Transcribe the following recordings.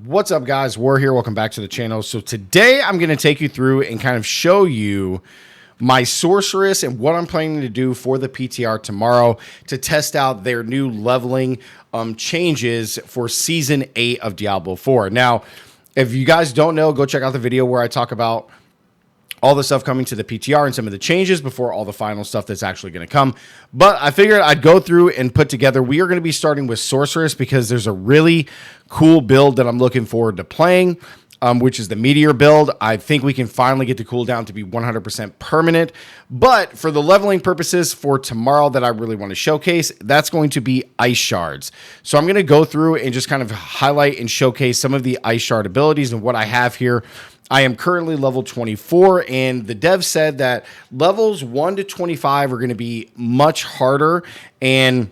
What's up, guys? War here. Welcome back to the channel. So today I'm going to take you through and kind of show you my Sorceress and what I'm planning to do for the PTR tomorrow to test out their new leveling changes for Season 8 of Diablo 4. Now, if you guys don't know, go check out the video where I talk about all the stuff coming to the PTR and some of the changes before all the final stuff that's actually going to come. But I figured I'd go through and put together. We are going to be starting with Sorceress because there's a really cool build that I'm looking forward to playing, which is the Meteor build. I think we can finally get the cooldown to be 100% permanent. But for the leveling purposes for tomorrow that I really want to showcase, that's going to be Ice Shards. So I'm going to go through and just kind of highlight and showcase some of the Ice Shard abilities and what I have here. I am currently level 24, and the dev said that levels 1 to 25 are going to be much harder. And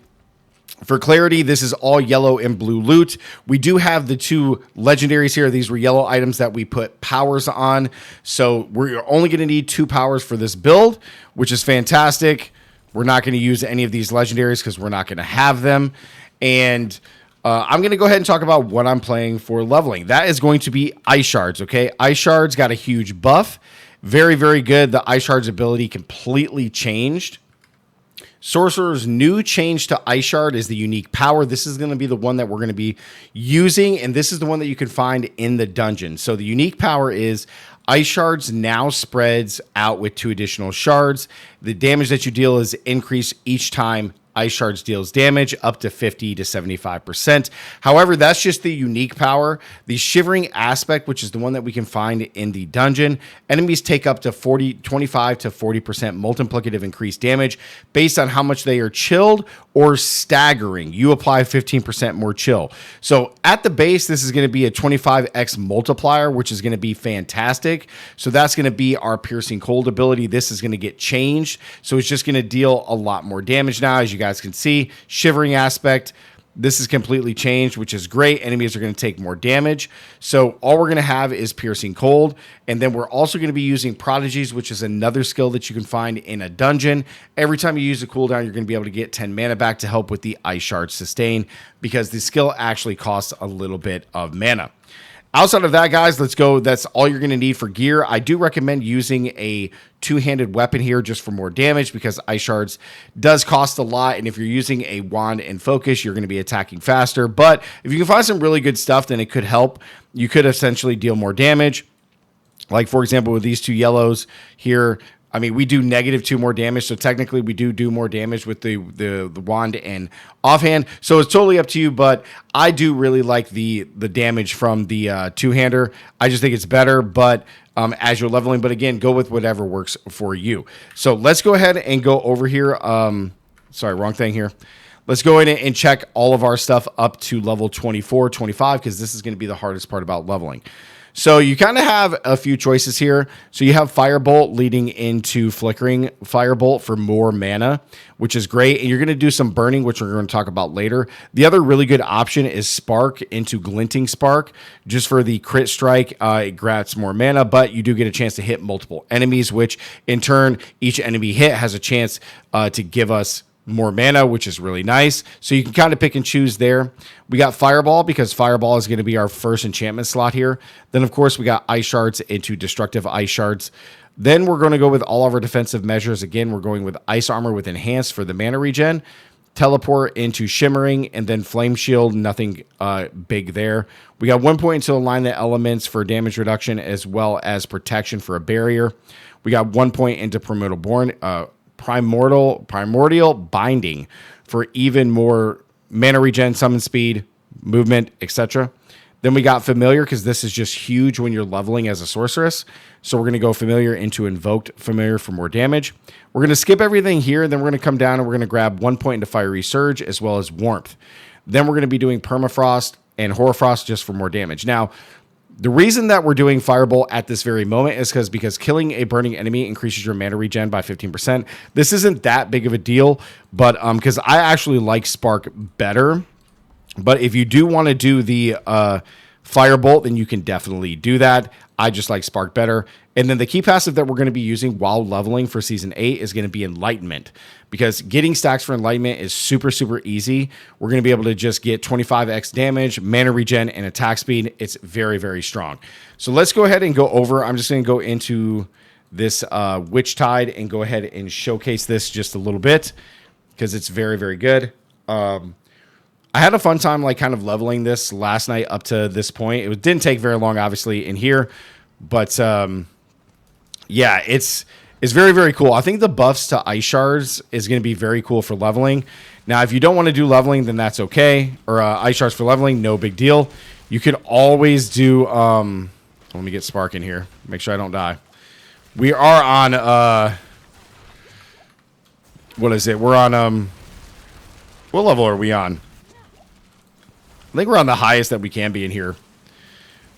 for clarity, this is all yellow and blue loot. We do have the two legendaries here. These were yellow items that we put powers on. So we're only going to need 2 powers for this build, which is fantastic. We're not going to use any of these legendaries because we're not going to have them. And I'm going to go ahead and talk about what I'm playing for leveling. That is going to be Ice Shards, okay? Ice Shards got a huge buff. Very, very good. The Ice Shards ability completely changed. Sorcerer's new change to Ice Shard is the unique power. This is going to be the one that we're going to be using, and this is the one that you can find in the dungeon. So the unique power is Ice Shards now spreads out with 2 additional shards. The damage that you deal is increased each time Ice Shards deals damage up to 50 to 75%. However, that's just the unique power. The Shivering Aspect, which is the one that we can find in the dungeon, enemies take up to 25 to 40% multiplicative increased damage based on how much they are chilled or staggering. You apply 15% more chill. So at the base, this is going to be a 25x multiplier, which is going to be fantastic. So that's going to be our Piercing Cold ability. This is going to get changed. So it's just going to deal a lot more damage now. As you guys can see, Shivering Aspect, this is completely changed, which is great. Enemies are going to take more damage. So all we're going to have is Piercing Cold. And then we're also going to be using Prodigies, which is another skill that you can find in a dungeon. Every time you use a cooldown, you're going to be able to get 10 mana back to help with the Ice Shard sustain because the skill actually costs a little bit of mana. Outside of that, guys, let's go. That's all you're going to need for gear. I do recommend using a 2-handed weapon here just for more damage because Ice Shards does cost a lot. And if you're using a wand and focus, you're going to be attacking faster. But if you can find some really good stuff, then it could help. You could essentially deal more damage. Like, for example, with these 2 yellows here, I mean, we do -2 more damage, so technically we do more damage with the wand and offhand. So it's totally up to you, but I do really like the damage from the 2-hander. I just think it's better, but as you're leveling. But again, go with whatever works for you. So let's go ahead and go over here. Sorry, wrong thing here. Let's go in and check all of our stuff up to level 24, 25, because this is going to be the hardest part about leveling. So you kind of have a few choices here. So you have Firebolt leading into Flickering Firebolt for more mana, which is great. And you're going to do some burning, which we're going to talk about later. The other really good option is Spark into Glinting Spark, just for the crit strike. It grabs more mana, but you do get a chance to hit multiple enemies, which in turn, each enemy hit has a chance to give us more mana, which is really nice. So you can kind of pick and choose there. We got Fireball because Fireball is going to be our first enchantment slot here. Then, of course, we got Ice Shards into Destructive Ice Shards. Then we're going to go with all of our defensive measures. Again, we're going with Ice Armor with Enhanced for the mana regen, Teleport into Shimmering, and then Flame Shield, nothing big there. We got 1 point to align the elements for damage reduction as well as protection for a barrier. We got 1 point into Primordial Binding for even more mana regen, summon speed, movement, etc. Then we got Familiar because this is just huge when you're leveling as a Sorceress. So we're going to go Familiar into Invoked Familiar for more damage. We're going to skip everything here. Then we're going to come down and we're going to grab 1 point into Fiery Surge as well as Warmth. Then we're going to be doing Permafrost and Hoarfrost just for more damage. Now, the reason that we're doing Firebolt at this very moment is because killing a burning enemy increases your mana regen by 15%. This isn't that big of a deal, but because I actually like Spark better. But if you do want to do the Firebolt, then you can definitely do that. I just like Spark better. And then the key passive that we're going to be using while leveling for Season 8 is going to be Enlightenment, because getting stacks for Enlightenment is super, super easy. We're going to be able to just get 25x damage, mana regen, and attack speed. It's very, very strong. So let's go ahead and go over. I'm just going to go into this Witch Tide and go ahead and showcase this just a little bit because it's very, very good. I had a fun time like kind of leveling this last night up to this point. It didn't take very long, obviously, in here. But, yeah, it's very, very cool. I think the buffs to Ice Shards is going to be very cool for leveling. Now, if you don't want to do leveling, then that's okay. Or Ice Shards for leveling, no big deal. You can always do... let me get Spark in here. Make sure I don't die. We are on... what is it? We're on... what level are we on? I think we're on the highest that we can be in here.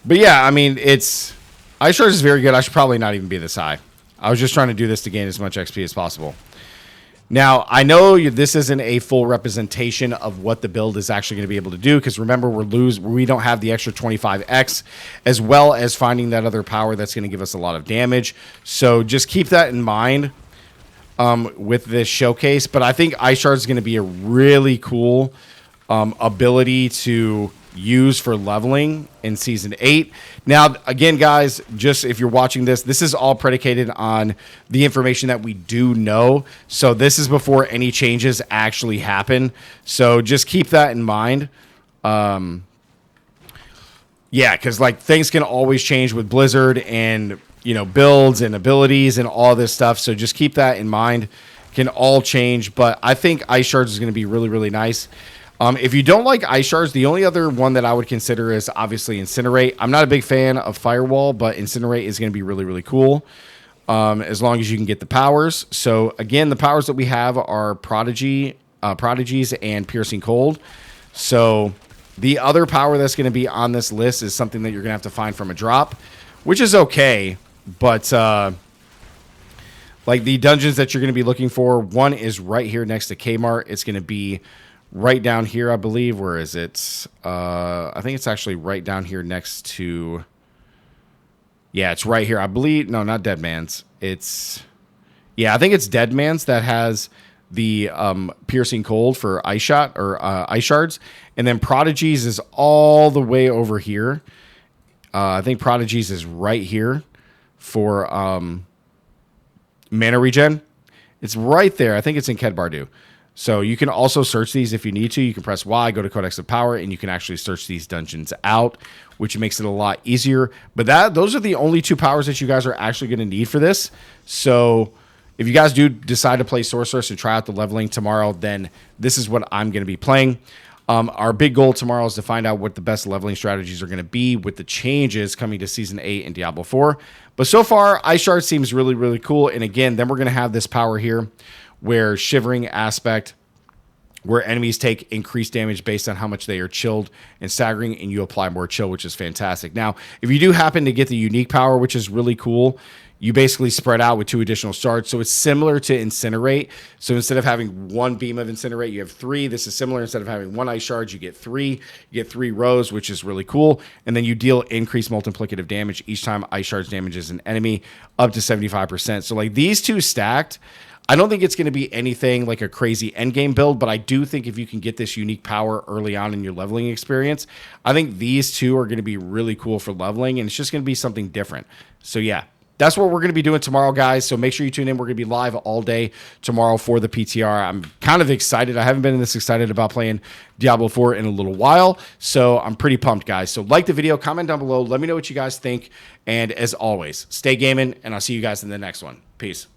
But yeah, I mean, it's... Ice Shards is very good. I should probably not even be this high. I was just trying to do this to gain as much XP as possible. Now, I know this isn't a full representation of what the build is actually going to be able to do, because remember, we don't have the extra 25x, as well as finding that other power that's going to give us a lot of damage. So just keep that in mind with this showcase. But I think Ice Shards is going to be a really cool ability to use for leveling in Season 8. Now, again, guys, just if you're watching this, this is all predicated on the information that we do know. So this is before any changes actually happen. So just keep that in mind. Yeah, because like things can always change with Blizzard and, you know, builds and abilities and all this stuff. So just keep that in mind. Can all change. But I think Ice Shards is going to be really, really nice. If you don't like Ice Shards, the only other one that I would consider is obviously Incinerate. I'm not a big fan of Firewall, but Incinerate is going to be really, really cool as long as you can get the powers. So, again, the powers that we have are Prodigies and Piercing Cold. So, the other power that's going to be on this list is something that you're going to have to find from a drop, which is okay. But, like, the dungeons that you're going to be looking for, one is right here next to Kmart. It's going to be... right down here, I believe. Where is it? I think it's actually right down here next to... yeah, it's right here. I believe... no, not Dead Man's. It's... yeah, I think it's Dead Man's that has the Piercing Cold for Ice Shot or Ice Shards. And then Prodigies is all the way over here. I think Prodigies is right here for mana regen. It's right there. I think it's in Kedbardu. So you can also search these if you need to. You can press Y, go to Codex of Power, and you can actually search these dungeons out, which makes it a lot easier. But those are the only two powers that you guys are actually going to need for this. So if you guys do decide to play Sorceress and try out the leveling tomorrow, then this is what I'm going to be playing. Our big goal tomorrow is to find out what the best leveling strategies are going to be with the changes coming to Season 8 and Diablo 4. But so far, Ice Shard seems really, really cool. And again, then we're going to have this power here where Shivering Aspect, where enemies take increased damage based on how much they are chilled and staggering, and you apply more chill, which is fantastic. Now, if you do happen to get the unique power, which is really cool, you basically spread out with 2 additional shards. So it's similar to Incinerate. So instead of having 1 beam of Incinerate, you have 3. This is similar. Instead of having 1 Ice Shard, you get 3. You get 3 rows, which is really cool. And then you deal increased multiplicative damage each time Ice Shards damages an enemy, up to 75%. So like these two stacked, I don't think it's going to be anything like a crazy endgame build, but I do think if you can get this unique power early on in your leveling experience, I think these two are going to be really cool for leveling, and it's just going to be something different. So yeah, that's what we're going to be doing tomorrow, guys. So make sure you tune in. We're going to be live all day tomorrow for the PTR. I'm kind of excited. I haven't been this excited about playing Diablo 4 in a little while, so I'm pretty pumped, guys. So like the video, comment down below. Let me know what you guys think, and as always, stay gaming, and I'll see you guys in the next one. Peace.